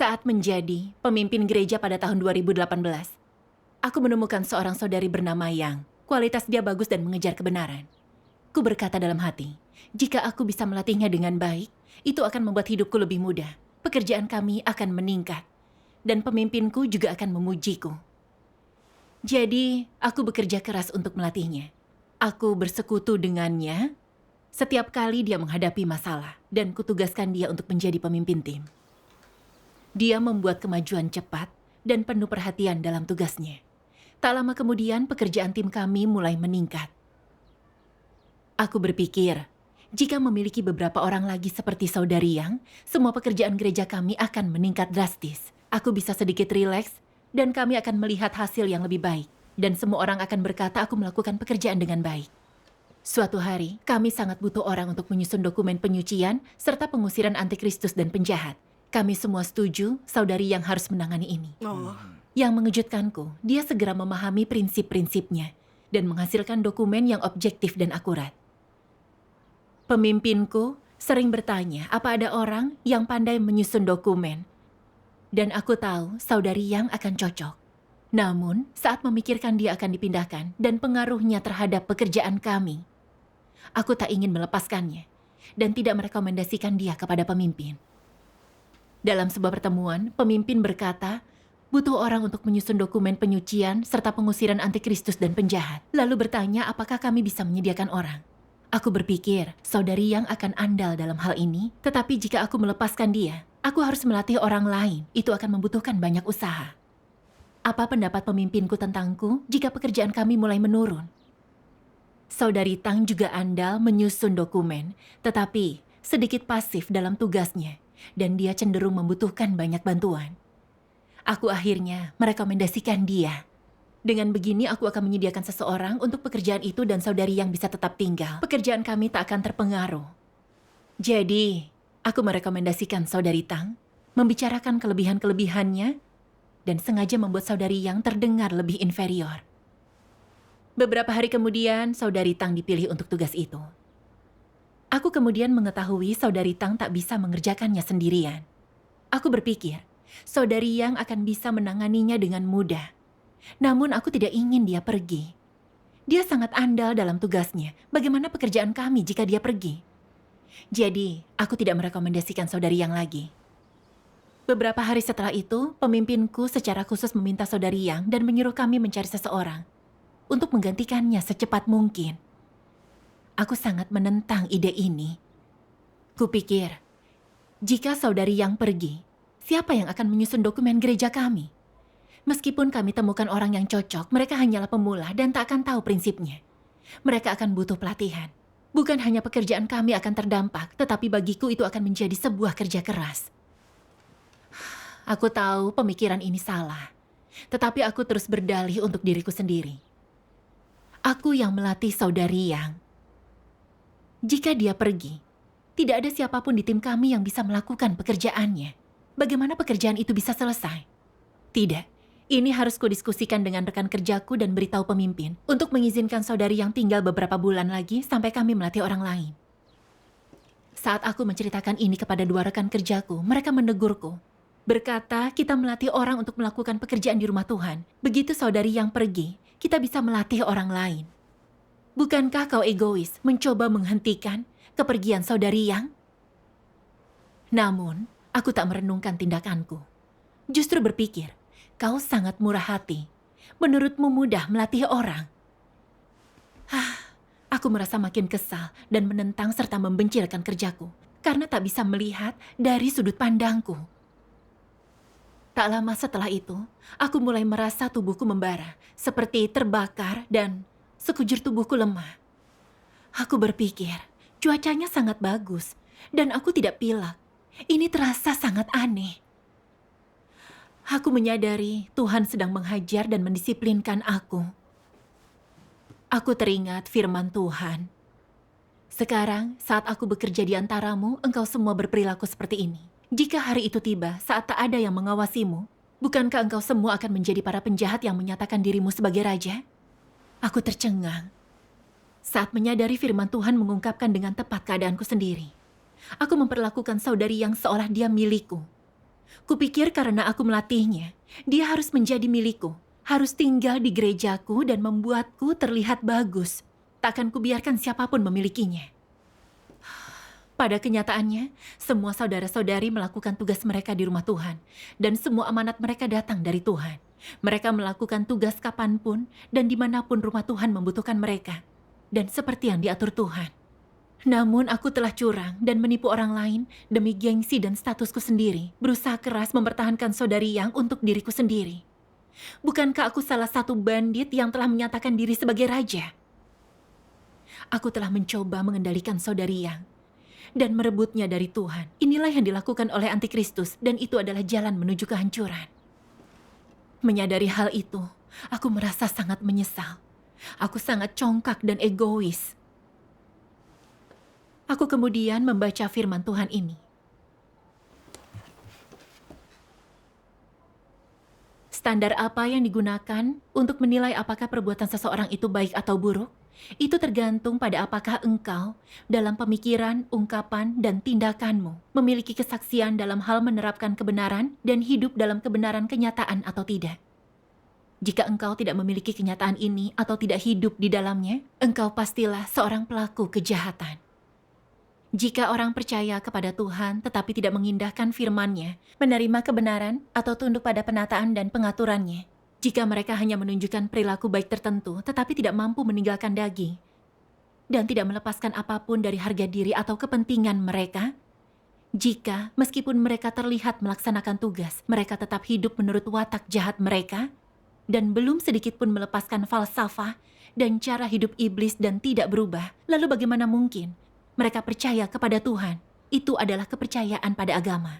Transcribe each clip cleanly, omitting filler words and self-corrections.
Saat menjadi pemimpin gereja pada tahun 2018, aku menemukan seorang saudari bernama Yang. Kualitas dia bagus dan mengejar kebenaran. Ku berkata dalam hati, jika aku bisa melatihnya dengan baik, itu akan membuat hidupku lebih mudah. Pekerjaan kami akan meningkat, dan pemimpinku juga akan memujiku. Jadi, aku bekerja keras untuk melatihnya. Aku bersekutu dengannya setiap kali dia menghadapi masalah, dan kutugaskan dia untuk menjadi pemimpin tim. Dia membuat kemajuan cepat dan penuh perhatian dalam tugasnya. Tak lama kemudian, pekerjaan tim kami mulai meningkat. Aku berpikir, jika memiliki beberapa orang lagi seperti saudari Yang, semua pekerjaan gereja kami akan meningkat drastis. Aku bisa sedikit rileks, dan kami akan melihat hasil yang lebih baik. Dan semua orang akan berkata aku melakukan pekerjaan dengan baik. Suatu hari, kami sangat butuh orang untuk menyusun dokumen penyucian serta pengusiran antikristus dan penjahat. Kami semua setuju saudari Yang harus menangani ini. Yang mengejutkanku, dia segera memahami prinsip-prinsipnya dan menghasilkan dokumen yang objektif dan akurat. Pemimpinku sering bertanya apa ada orang yang pandai menyusun dokumen. Dan aku tahu saudari Yang akan cocok. Namun, saat memikirkan dia akan dipindahkan dan pengaruhnya terhadap pekerjaan kami, aku tak ingin melepaskannya dan tidak merekomendasikan dia kepada pemimpin. Dalam sebuah pertemuan, pemimpin berkata, butuh orang untuk menyusun dokumen penyucian serta pengusiran antikristus dan penjahat. Lalu bertanya apakah kami bisa menyediakan orang. Aku berpikir, saudari Yang akan andal dalam hal ini, tetapi jika aku melepaskan dia, aku harus melatih orang lain. Itu akan membutuhkan banyak usaha. Apa pendapat pemimpinku tentangku jika pekerjaan kami mulai menurun? Saudari Tang juga andal menyusun dokumen, tetapi sedikit pasif dalam tugasnya, dan dia cenderung membutuhkan banyak bantuan. Aku akhirnya merekomendasikan dia. Dengan begini aku akan menyediakan seseorang untuk pekerjaan itu dan saudari Yang bisa tetap tinggal. Pekerjaan kami tak akan terpengaruh. Jadi, aku merekomendasikan saudari Tang membicarakan kelebihan-kelebihannya dan sengaja membuat saudari Yang terdengar lebih inferior. Beberapa hari kemudian, saudari Tang dipilih untuk tugas itu. Aku kemudian mengetahui saudari Tang tak bisa mengerjakannya sendirian. Aku berpikir, saudari Yang akan bisa menanganinya dengan mudah. Namun aku tidak ingin dia pergi. Dia sangat andal dalam tugasnya. Bagaimana pekerjaan kami jika dia pergi? Jadi, aku tidak merekomendasikan saudari Yang lagi. Beberapa hari setelah itu, pemimpinku secara khusus meminta saudari Yang dan menyuruh kami mencari seseorang untuk menggantikannya secepat mungkin. Aku sangat menentang ide ini. Kupikir, jika saudari Yang pergi, siapa yang akan menyusun dokumen gereja kami? Meskipun kami temukan orang yang cocok, mereka hanyalah pemula dan tak akan tahu prinsipnya. Mereka akan butuh pelatihan. Bukan hanya pekerjaan kami akan terdampak, tetapi bagiku itu akan menjadi sebuah kerja keras. Aku tahu pemikiran ini salah, tetapi aku terus berdalih untuk diriku sendiri. Aku yang melatih saudari Yang. Jika dia pergi, tidak ada siapapun di tim kami yang bisa melakukan pekerjaannya. Bagaimana pekerjaan itu bisa selesai? Tidak, ini harus kudiskusikan dengan rekan kerjaku dan beritahu pemimpin untuk mengizinkan saudari Yang tinggal beberapa bulan lagi sampai kami melatih orang lain. Saat aku menceritakan ini kepada dua rekan kerjaku, mereka menegurku. Berkata, kita melatih orang untuk melakukan pekerjaan di rumah Tuhan. Begitu saudari Yang pergi, kita bisa melatih orang lain. Bukankah kau egois mencoba menghentikan kepergian saudari Yang? Namun, aku tak merenungkan tindakanku. Justru berpikir, kau sangat murah hati. Menurutmu mudah melatih orang. Aku merasa makin kesal dan menentang serta membenci rekan kerjaku karena tak bisa melihat dari sudut pandangku. Tak lama setelah itu, aku mulai merasa tubuhku membara, seperti terbakar dan sekujur tubuhku lemah. Aku berpikir, cuacanya sangat bagus dan aku tidak pilek. Ini terasa sangat aneh. Aku menyadari Tuhan sedang menghajar dan mendisiplinkan aku. Aku teringat firman Tuhan. Sekarang, saat aku bekerja di antaramu, engkau semua berperilaku seperti ini. Jika hari itu tiba saat tak ada yang mengawasimu, bukankah engkau semua akan menjadi para penjahat yang menyatakan dirimu sebagai raja? Aku tercengang. Saat menyadari firman Tuhan mengungkapkan dengan tepat keadaanku sendiri, aku memperlakukan saudari Yang seolah dia milikku. Kupikir karena aku melatihnya, dia harus menjadi milikku, harus tinggal di gerejaku dan membuatku terlihat bagus. Takkan kubiarkan siapapun memilikinya. Pada kenyataannya, semua saudara-saudari melakukan tugas mereka di rumah Tuhan, dan semua amanat mereka datang dari Tuhan. Mereka melakukan tugas kapanpun dan dimanapun rumah Tuhan membutuhkan mereka, dan seperti yang diatur Tuhan. Namun aku telah curang dan menipu orang lain demi gengsi dan statusku sendiri, berusaha keras mempertahankan saudari Yang untuk diriku sendiri. Bukankah aku salah satu bandit yang telah menyatakan diri sebagai raja? Aku telah mencoba mengendalikan saudari Yang dan merebutnya dari Tuhan. Inilah yang dilakukan oleh antikristus dan itu adalah jalan menuju kehancuran. Menyadari hal itu, aku merasa sangat menyesal. Aku sangat congkak dan egois. Aku kemudian membaca firman Tuhan ini. Standar apa yang digunakan untuk menilai apakah perbuatan seseorang itu baik atau buruk? Itu tergantung pada apakah engkau dalam pemikiran, ungkapan, dan tindakanmu memiliki kesaksian dalam hal menerapkan kebenaran dan hidup dalam kebenaran kenyataan atau tidak. Jika engkau tidak memiliki kenyataan ini atau tidak hidup di dalamnya, engkau pastilah seorang pelaku kejahatan. Jika orang percaya kepada Tuhan tetapi tidak mengindahkan firman-Nya, menerima kebenaran atau tunduk pada penataan dan pengaturannya, jika mereka hanya menunjukkan perilaku baik tertentu tetapi tidak mampu meninggalkan daging, dan tidak melepaskan apapun dari harga diri atau kepentingan mereka, jika meskipun mereka terlihat melaksanakan tugas, mereka tetap hidup menurut watak jahat mereka, dan belum sedikit pun melepaskan falsafah dan cara hidup iblis dan tidak berubah, lalu bagaimana mungkin mereka percaya kepada Tuhan? Itu adalah kepercayaan pada agama.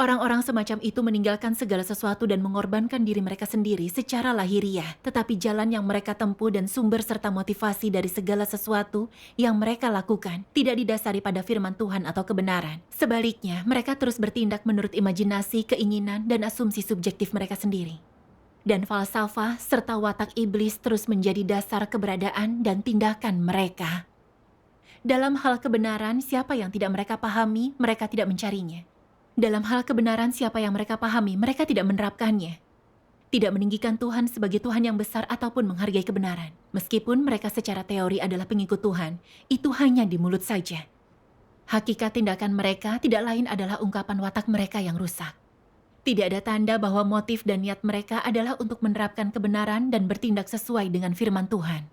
Orang-orang semacam itu meninggalkan segala sesuatu dan mengorbankan diri mereka sendiri secara lahiriah. Tetapi jalan yang mereka tempuh dan sumber serta motivasi dari segala sesuatu yang mereka lakukan tidak didasari pada firman Tuhan atau kebenaran. Sebaliknya, mereka terus bertindak menurut imajinasi, keinginan, dan asumsi subjektif mereka sendiri. Dan falsafah serta watak iblis terus menjadi dasar keberadaan dan tindakan mereka. Dalam hal kebenaran, siapa yang tidak mereka pahami, mereka tidak mencarinya. Dalam hal kebenaran, siapa yang mereka pahami, mereka tidak menerapkannya. Tidak meninggikan Tuhan sebagai Tuhan yang besar ataupun menghargai kebenaran. Meskipun mereka secara teori adalah pengikut Tuhan, itu hanya di mulut saja. Hakikat tindakan mereka tidak lain adalah ungkapan watak mereka yang rusak. Tidak ada tanda bahwa motif dan niat mereka adalah untuk menerapkan kebenaran dan bertindak sesuai dengan firman Tuhan.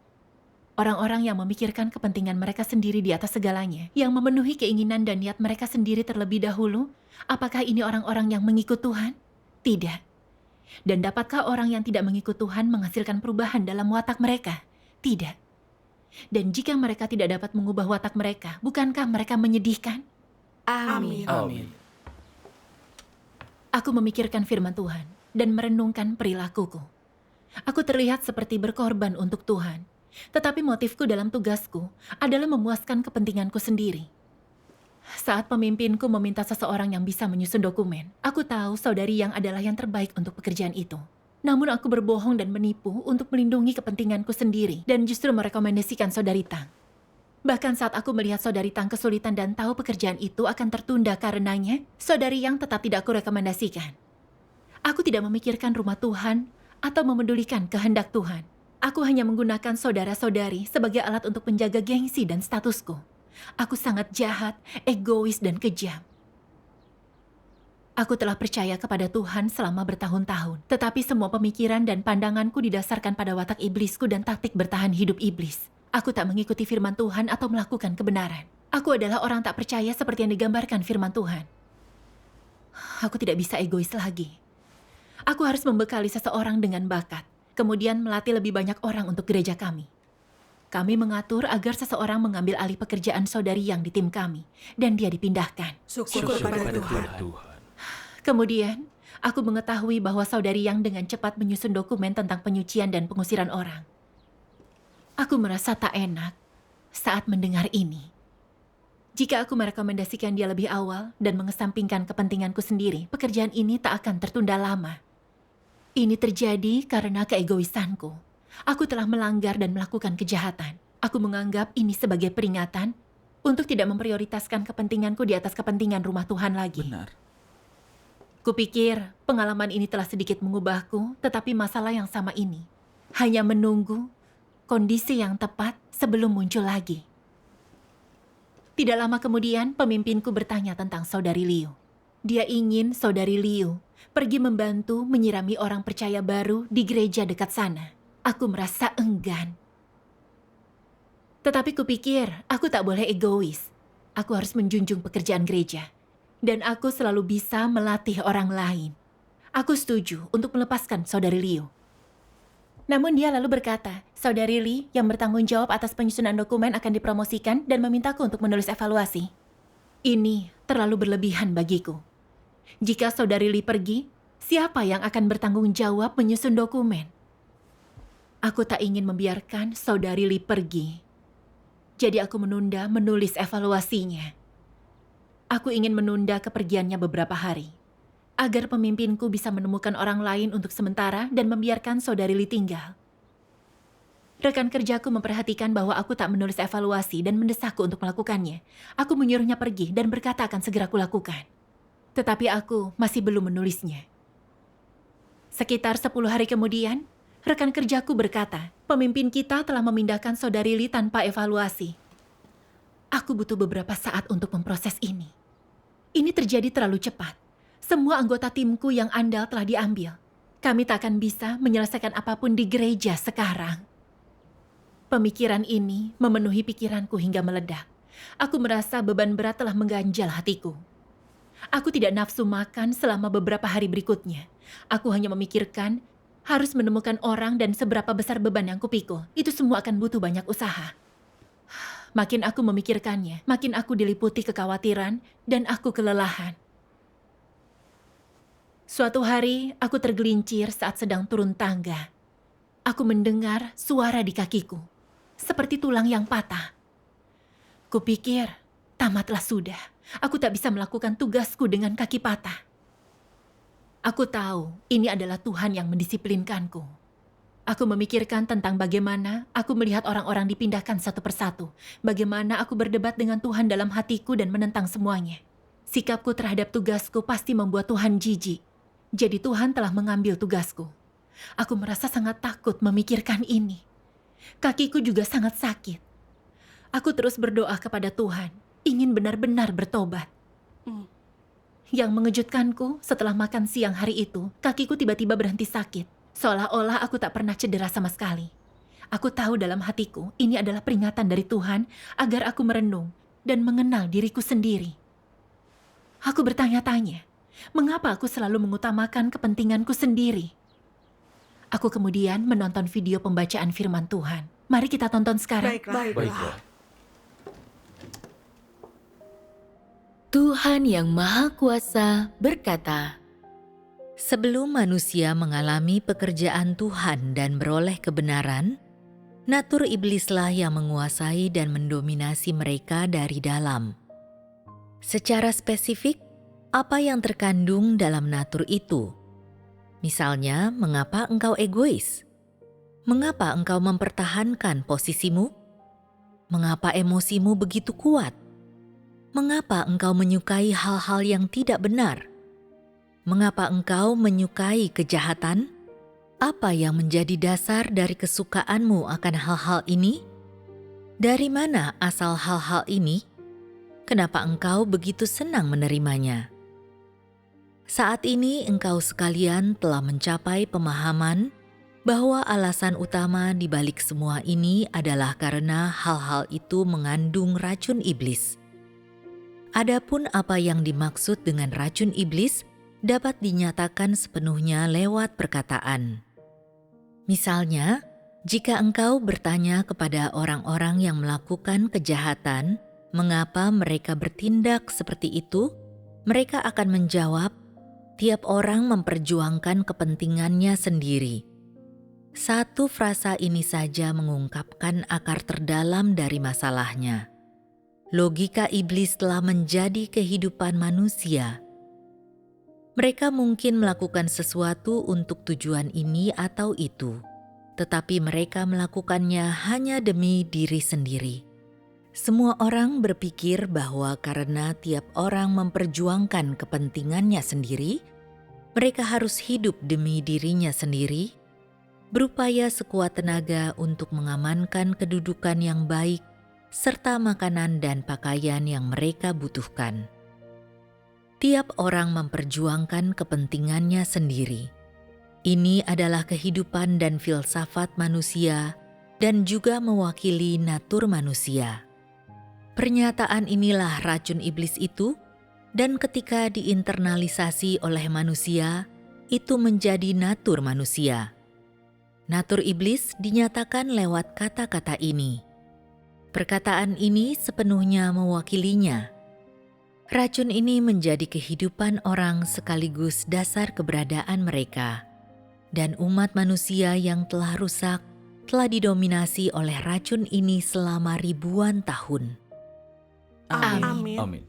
Orang-orang yang memikirkan kepentingan mereka sendiri di atas segalanya, yang memenuhi keinginan dan niat mereka sendiri terlebih dahulu, apakah ini orang-orang yang mengikut Tuhan? Tidak. Dan dapatkah orang yang tidak mengikut Tuhan menghasilkan perubahan dalam watak mereka? Tidak. Dan jika mereka tidak dapat mengubah watak mereka, bukankah mereka menyedihkan? Amin. Amin. Aku memikirkan firman Tuhan dan merenungkan perilakuku. Aku terlihat seperti berkorban untuk Tuhan. Tetapi motifku dalam tugasku adalah memuaskan kepentinganku sendiri. Saat pemimpinku meminta seseorang yang bisa menyusun dokumen, aku tahu saudari Yang adalah yang terbaik untuk pekerjaan itu. Namun aku berbohong dan menipu untuk melindungi kepentinganku sendiri dan justru merekomendasikan saudari Tang. Bahkan saat aku melihat saudari Tang kesulitan dan tahu pekerjaan itu akan tertunda karenanya, saudari Yang tetap tidak aku rekomendasikan. Aku tidak memikirkan rumah Tuhan atau memedulikan kehendak Tuhan. Aku hanya menggunakan saudara-saudari sebagai alat untuk menjaga gengsi dan statusku. Aku sangat jahat, egois, dan kejam. Aku telah percaya kepada Tuhan selama bertahun-tahun, tetapi semua pemikiran dan pandanganku didasarkan pada watak iblisku dan taktik bertahan hidup iblis. Aku tak mengikuti firman Tuhan atau melakukan kebenaran. Aku adalah orang tak percaya seperti yang digambarkan firman Tuhan. Aku tidak bisa egois lagi. Aku harus membekali seseorang dengan bakat, kemudian melatih lebih banyak orang untuk gereja kami. Kami mengatur agar seseorang mengambil alih pekerjaan saudari Yang di tim kami, dan dia dipindahkan. Syukur pada Tuhan. Kemudian, aku mengetahui bahwa saudari Yang dengan cepat menyusun dokumen tentang penyucian dan pengusiran orang. Aku merasa tak enak saat mendengar ini. Jika aku merekomendasikan dia lebih awal dan mengesampingkan kepentinganku sendiri, pekerjaan ini tak akan tertunda lama. Ini terjadi karena keegoisanku. Aku telah melanggar dan melakukan kejahatan. Aku menganggap ini sebagai peringatan untuk tidak memprioritaskan kepentinganku di atas kepentingan rumah Tuhan lagi. Benar. Kupikir pengalaman ini telah sedikit mengubahku, tetapi masalah yang sama ini hanya menunggu kondisi yang tepat sebelum muncul lagi. Tidak lama kemudian, pemimpinku bertanya tentang Saudari Liu. Dia ingin Saudari Liu pergi membantu menyirami orang percaya baru di gereja dekat sana. Aku merasa enggan. Tetapi kupikir aku tak boleh egois. Aku harus menjunjung pekerjaan gereja. Dan aku selalu bisa melatih orang lain. Aku setuju untuk melepaskan Saudari Liu. Namun dia lalu berkata, Saudari Li yang bertanggung jawab atas penyusunan dokumen akan dipromosikan dan memintaku untuk menulis evaluasi. Ini terlalu berlebihan bagiku. Jika Saudari Li pergi, siapa yang akan bertanggung jawab menyusun dokumen? Aku tak ingin membiarkan Saudari Li pergi. Jadi aku menunda menulis evaluasinya. Aku ingin menunda kepergiannya beberapa hari, agar pemimpinku bisa menemukan orang lain untuk sementara dan membiarkan Saudari Li tinggal. Rekan kerjaku memperhatikan bahwa aku tak menulis evaluasi dan mendesakku untuk melakukannya. Aku menyuruhnya pergi dan berkata akan segera kulakukan. Tetapi aku masih belum menulisnya. Sekitar 10 hari kemudian, rekan kerjaku berkata, pemimpin kita telah memindahkan Saudari Li tanpa evaluasi. Aku butuh beberapa saat untuk memproses ini. Ini terjadi terlalu cepat. Semua anggota timku yang andal telah diambil. Kami tak akan bisa menyelesaikan apapun di gereja sekarang. Pemikiran ini memenuhi pikiranku hingga meledak. Aku merasa beban berat telah mengganjal hatiku. Aku tidak nafsu makan selama beberapa hari berikutnya. Aku hanya memikirkan harus menemukan orang dan seberapa besar beban yang kupikul. Itu semua akan butuh banyak usaha. Makin aku memikirkannya, makin aku diliputi kekhawatiran dan aku kelelahan. Suatu hari, aku tergelincir saat sedang turun tangga. Aku mendengar suara di kakiku, seperti tulang yang patah. Kupikir, tamatlah sudah. Aku tak bisa melakukan tugasku dengan kaki patah. Aku tahu ini adalah Tuhan yang mendisiplinkanku. Aku memikirkan tentang bagaimana aku melihat orang-orang dipindahkan satu persatu. Bagaimana aku berdebat dengan Tuhan dalam hatiku dan menentang semuanya. Sikapku terhadap tugasku pasti membuat Tuhan jijik. Jadi Tuhan telah mengambil tugasku. Aku merasa sangat takut memikirkan ini. Kakiku juga sangat sakit. Aku terus berdoa kepada Tuhan, ingin benar-benar bertobat. Yang mengejutkanku, setelah makan siang hari itu, kakiku tiba-tiba berhenti sakit. Seolah-olah aku tak pernah cedera sama sekali. Aku tahu dalam hatiku, ini adalah peringatan dari Tuhan agar aku merenung dan mengenal diriku sendiri. Aku bertanya-tanya, mengapa aku selalu mengutamakan kepentinganku sendiri? Aku kemudian menonton video pembacaan firman Tuhan. Mari kita tonton sekarang. Baiklah. Tuhan yang Maha Kuasa berkata, sebelum manusia mengalami pekerjaan Tuhan dan beroleh kebenaran, natur iblislah yang menguasai dan mendominasi mereka dari dalam. Secara spesifik, apa yang terkandung dalam natur itu? Misalnya, mengapa engkau egois? Mengapa engkau mempertahankan posisimu? Mengapa emosimu begitu kuat? Mengapa engkau menyukai hal-hal yang tidak benar? Mengapa engkau menyukai kejahatan? Apa yang menjadi dasar dari kesukaanmu akan hal-hal ini? Dari mana asal hal-hal ini? Kenapa engkau begitu senang menerimanya? Saat ini engkau sekalian telah mencapai pemahaman bahwa alasan utama di balik semua ini adalah karena hal-hal itu mengandung racun iblis. Adapun apa yang dimaksud dengan racun iblis dapat dinyatakan sepenuhnya lewat perkataan. Misalnya, jika engkau bertanya kepada orang-orang yang melakukan kejahatan, mengapa mereka bertindak seperti itu, mereka akan menjawab, tiap orang memperjuangkan kepentingannya sendiri. Satu frasa ini saja mengungkapkan akar terdalam dari masalahnya. Logika iblis telah menjadi kehidupan manusia. Mereka mungkin melakukan sesuatu untuk tujuan ini atau itu, tetapi mereka melakukannya hanya demi diri sendiri. Semua orang berpikir bahwa karena tiap orang memperjuangkan kepentingannya sendiri, Mereka harus hidup demi dirinya sendiri, berupaya sekuat tenaga untuk mengamankan kedudukan yang baik serta makanan dan pakaian yang mereka butuhkan. Tiap orang memperjuangkan kepentingannya sendiri. Ini adalah kehidupan dan filsafat manusia dan juga mewakili natur manusia. Pernyataan inilah racun iblis itu, dan ketika diinternalisasi oleh manusia, itu menjadi natur manusia. Natur iblis dinyatakan lewat kata-kata ini. Perkataan ini sepenuhnya mewakilinya. Racun ini menjadi kehidupan orang sekaligus dasar keberadaan mereka. Dan umat manusia yang telah rusak telah didominasi oleh racun ini selama ribuan tahun. Amin. Amin.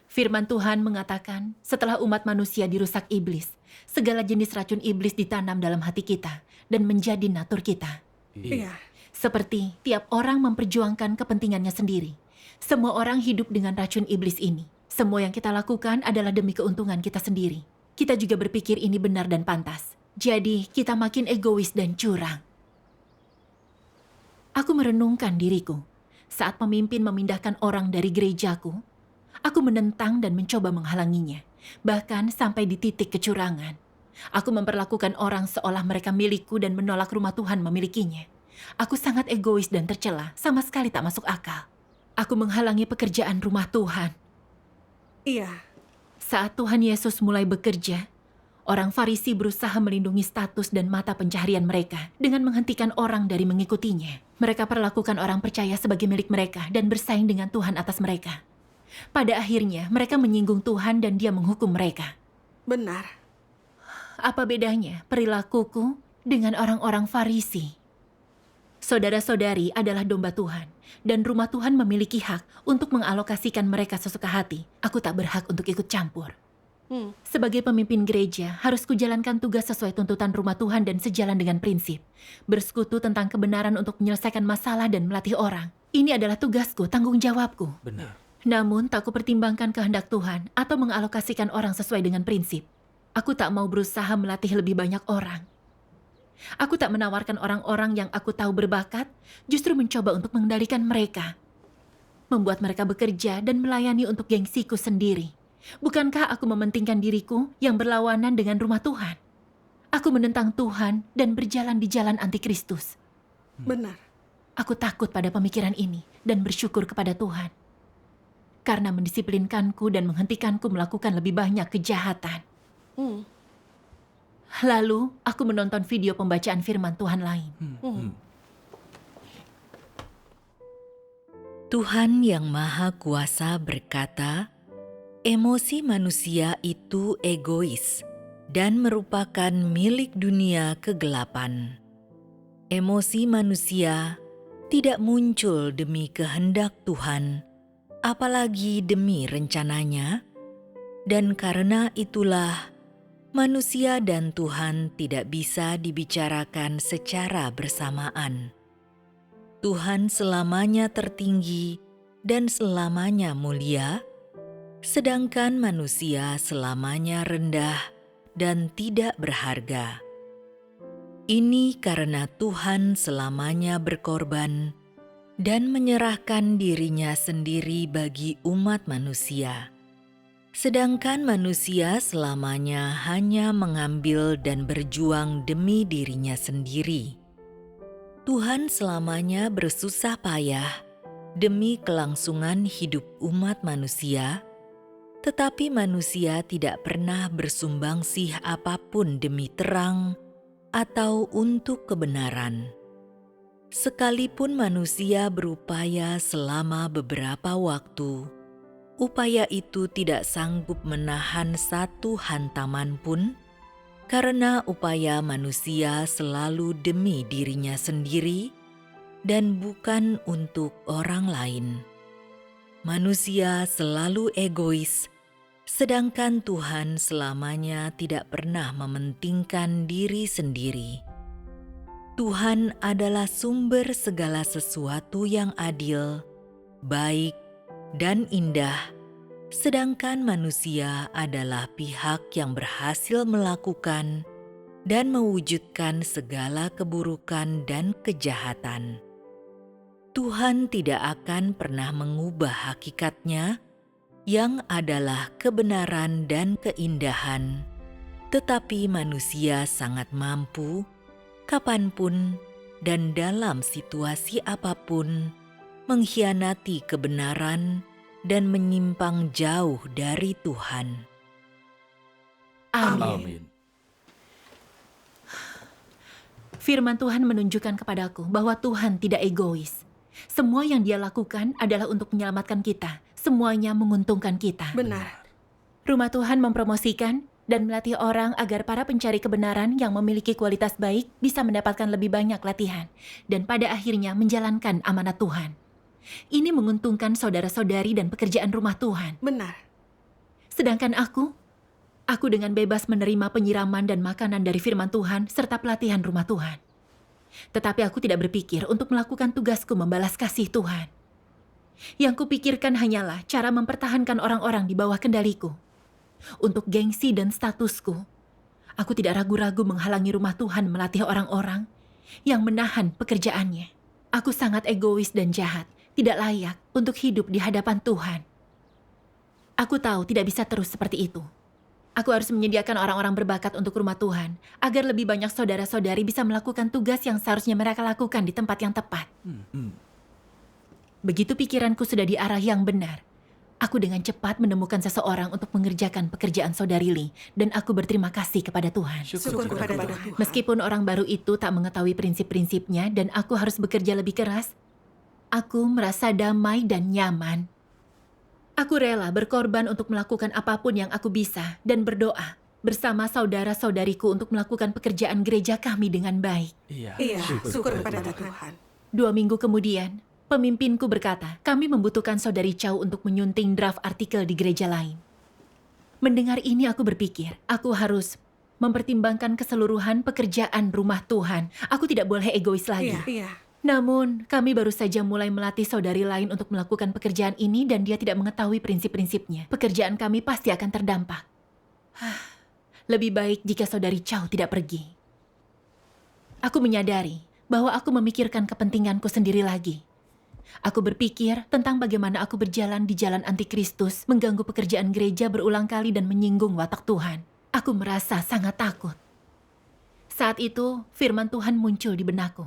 Firman Tuhan mengatakan, setelah umat manusia dirusak iblis, segala jenis racun iblis ditanam dalam hati kita dan menjadi natur kita. Iya. Seperti tiap orang memperjuangkan kepentingannya sendiri. Semua orang hidup dengan racun iblis ini. Semua yang kita lakukan adalah demi keuntungan kita sendiri. Kita juga berpikir ini benar dan pantas. Jadi, kita makin egois dan curang. Aku merenungkan diriku. Saat pemimpin memindahkan orang dari gerejaku, aku menentang dan mencoba menghalanginya, bahkan sampai di titik kecurangan. Aku memperlakukan orang seolah mereka milikku dan menolak rumah Tuhan memilikinya. Aku sangat egois dan tercela, sama sekali tak masuk akal. Aku menghalangi pekerjaan rumah Tuhan. Iya. Saat Tuhan Yesus mulai bekerja, orang Farisi berusaha melindungi status dan mata pencaharian mereka dengan menghentikan orang dari mengikutinya. Mereka perlakukan orang percaya sebagai milik mereka dan bersaing dengan Tuhan atas mereka. Pada akhirnya, mereka menyinggung Tuhan dan Dia menghukum mereka. Benar. Apa bedanya perilakuku dengan orang-orang Farisi? Saudara-saudari adalah domba Tuhan, dan rumah Tuhan memiliki hak untuk mengalokasikan mereka sesuka hati. Aku tak berhak untuk ikut campur. Sebagai pemimpin gereja, harus kujalankan tugas sesuai tuntutan rumah Tuhan dan sejalan dengan prinsip. Bersekutu tentang kebenaran untuk menyelesaikan masalah dan melatih orang. Ini adalah tugasku, tanggung jawabku. Benar. Namun, tak kupertimbangkan kehendak Tuhan atau mengalokasikan orang sesuai dengan prinsip. Aku tak mau berusaha melatih lebih banyak orang. Aku tak menawarkan orang-orang yang aku tahu berbakat, justru mencoba untuk mengendalikan mereka. Membuat mereka bekerja dan melayani untuk gengsiku sendiri. Bukankah aku mementingkan diriku yang berlawanan dengan rumah Tuhan? Aku menentang Tuhan dan berjalan di jalan antikristus. Benar. Aku takut pada pemikiran ini dan bersyukur kepada Tuhan. Karena mendisiplinkanku dan menghentikanku melakukan lebih banyak kejahatan. Lalu, aku menonton video pembacaan firman Tuhan lain. Tuhan yang Maha Kuasa berkata, emosi manusia itu egois dan merupakan milik dunia kegelapan. Emosi manusia tidak muncul demi kehendak Tuhan, apalagi demi rencananya, dan karena itulah manusia dan Tuhan tidak bisa dibicarakan secara bersamaan. Tuhan selamanya tertinggi dan selamanya mulia, sedangkan manusia selamanya rendah dan tidak berharga. Ini karena Tuhan selamanya berkorban dan menyerahkan dirinya sendiri bagi umat manusia. Sedangkan manusia selamanya hanya mengambil dan berjuang demi dirinya sendiri. Tuhan selamanya bersusah payah demi kelangsungan hidup umat manusia, tetapi manusia tidak pernah bersumbangsi apapun demi terang atau untuk kebenaran. Sekalipun manusia berupaya selama beberapa waktu, upaya itu tidak sanggup menahan satu hantaman pun, karena upaya manusia selalu demi dirinya sendiri dan bukan untuk orang lain. Manusia selalu egois, sedangkan Tuhan selamanya tidak pernah mementingkan diri sendiri. Tuhan adalah sumber segala sesuatu yang adil, baik, dan indah, sedangkan manusia adalah pihak yang berhasil melakukan dan mewujudkan segala keburukan dan kejahatan. Tuhan tidak akan pernah mengubah hakikatnya yang adalah kebenaran dan keindahan, tetapi manusia sangat mampu kapanpun dan dalam situasi apapun mengkhianati kebenaran dan menyimpang jauh dari Tuhan. Amin. Firman Tuhan menunjukkan kepadaku bahwa Tuhan tidak egois. Semua yang Dia lakukan adalah untuk menyelamatkan kita. Semuanya menguntungkan kita. Benar. Rumah Tuhan mempromosikan dan melatih orang agar para pencari kebenaran yang memiliki kualitas baik bisa mendapatkan lebih banyak latihan dan pada akhirnya menjalankan amanat Tuhan. Ini menguntungkan saudara-saudari dan pekerjaan rumah Tuhan. Benar. Sedangkan aku dengan bebas menerima penyiraman dan makanan dari firman Tuhan serta pelatihan rumah Tuhan. Tetapi aku tidak berpikir untuk melakukan tugasku membalas kasih Tuhan. Yang kupikirkan hanyalah cara mempertahankan orang-orang di bawah kendaliku. Untuk gengsi dan statusku, aku tidak ragu-ragu menghalangi rumah Tuhan melatih orang-orang yang menahan pekerjaannya. Aku sangat egois dan jahat, tidak layak untuk hidup di hadapan Tuhan. Aku tahu tidak bisa terus seperti itu. Aku harus menyediakan orang-orang berbakat untuk rumah Tuhan, agar lebih banyak saudara-saudari bisa melakukan tugas yang seharusnya mereka lakukan di tempat yang tepat. Begitu pikiranku sudah di arah yang benar, aku dengan cepat menemukan seseorang untuk mengerjakan pekerjaan Saudari Lee, dan aku berterima kasih kepada Tuhan. Syukur kepada Tuhan. Meskipun orang baru itu tak mengetahui prinsip-prinsipnya dan aku harus bekerja lebih keras, aku merasa damai dan nyaman. Aku rela berkorban untuk melakukan apapun yang aku bisa dan berdoa bersama saudara-saudariku untuk melakukan pekerjaan gereja kami dengan baik. Iya, syukur kepada Tuhan. 2 minggu kemudian, pemimpinku berkata, kami membutuhkan Saudari Chow untuk menyunting draft artikel di gereja lain. Mendengar ini aku berpikir, aku harus mempertimbangkan keseluruhan pekerjaan rumah Tuhan. Aku tidak boleh egois lagi. Iya. Namun, kami baru saja mulai melatih saudari lain untuk melakukan pekerjaan ini dan dia tidak mengetahui prinsip-prinsipnya. Pekerjaan kami pasti akan terdampak. Lebih baik jika Saudari Chow tidak pergi. Aku menyadari bahwa aku memikirkan kepentinganku sendiri lagi. Aku berpikir tentang bagaimana aku berjalan di jalan antikristus, mengganggu pekerjaan gereja berulang kali dan menyinggung watak Tuhan. Aku merasa sangat takut. Saat itu, firman Tuhan muncul di benakku.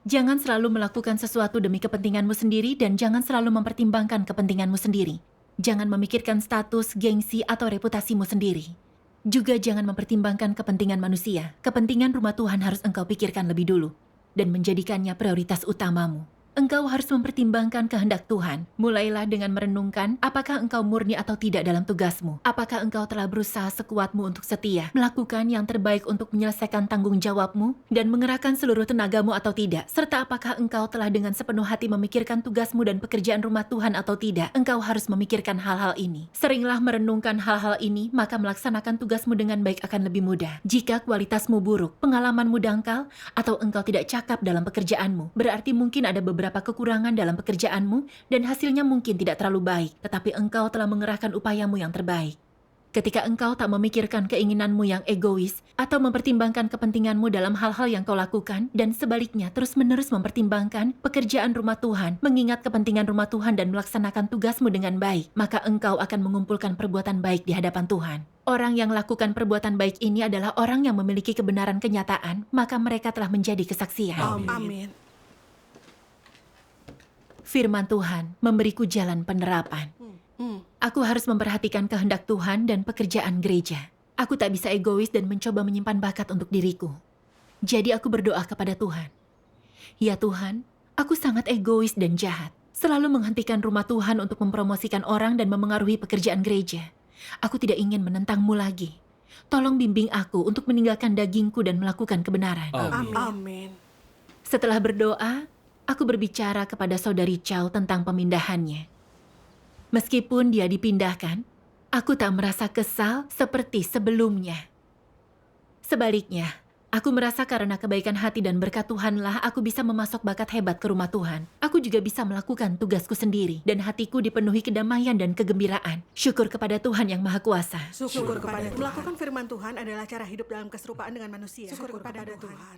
Jangan selalu melakukan sesuatu demi kepentinganmu sendiri dan jangan selalu mempertimbangkan kepentinganmu sendiri. Jangan memikirkan status, gengsi, atau reputasimu sendiri. Juga jangan mempertimbangkan kepentingan manusia. Kepentingan rumah Tuhan harus engkau pikirkan lebih dulu dan menjadikannya prioritas utamamu. Engkau harus mempertimbangkan kehendak Tuhan. Mulailah dengan merenungkan apakah engkau murni atau tidak dalam tugasmu. Apakah engkau telah berusaha sekuatmu untuk setia, melakukan yang terbaik untuk menyelesaikan tanggung jawabmu, dan mengerahkan seluruh tenagamu atau tidak. Serta apakah engkau telah dengan sepenuh hati memikirkan tugasmu dan pekerjaan rumah Tuhan atau tidak. Engkau harus memikirkan hal-hal ini. Seringlah merenungkan hal-hal ini, maka melaksanakan tugasmu dengan baik akan lebih mudah. Jika kualitasmu buruk, pengalamanmu dangkal, atau engkau tidak cakap dalam pekerjaanmu, berarti mungkin ada beberapa kekurangan dalam pekerjaanmu dan hasilnya mungkin tidak terlalu baik, tetapi engkau telah mengerahkan upayamu yang terbaik. Ketika engkau tak memikirkan keinginanmu yang egois atau mempertimbangkan kepentinganmu dalam hal-hal yang kau lakukan dan sebaliknya terus-menerus mempertimbangkan pekerjaan rumah Tuhan, mengingat kepentingan rumah Tuhan dan melaksanakan tugasmu dengan baik, maka engkau akan mengumpulkan perbuatan baik di hadapan Tuhan. Orang yang lakukan perbuatan baik ini adalah orang yang memiliki kebenaran kenyataan, maka mereka telah menjadi kesaksian. Amin. Firman Tuhan memberiku jalan penerapan. Aku harus memperhatikan kehendak Tuhan dan pekerjaan gereja. Aku tak bisa egois dan mencoba menyimpan bakat untuk diriku. Jadi aku berdoa kepada Tuhan. Ya Tuhan, aku sangat egois dan jahat. Selalu menghentikan rumah Tuhan untuk mempromosikan orang dan memengaruhi pekerjaan gereja. Aku tidak ingin menentang-Mu lagi. Tolong bimbing aku untuk meninggalkan dagingku dan melakukan kebenaran. Amin. Setelah berdoa, aku berbicara kepada Saudari Chow tentang pemindahannya. Meskipun dia dipindahkan, aku tak merasa kesal seperti sebelumnya. Sebaliknya, Aku merasa karena kebaikan hati dan berkat Tuhanlah aku bisa memasok bakat hebat ke rumah Tuhan. Aku juga bisa melakukan tugasku sendiri dan hatiku dipenuhi kedamaian dan kegembiraan. Syukur kepada Tuhan yang Maha Kuasa. Syukur kepada Tuhan. Melakukan firman Tuhan adalah cara hidup dalam keserupaan dengan manusia. Syukur kepada Tuhan.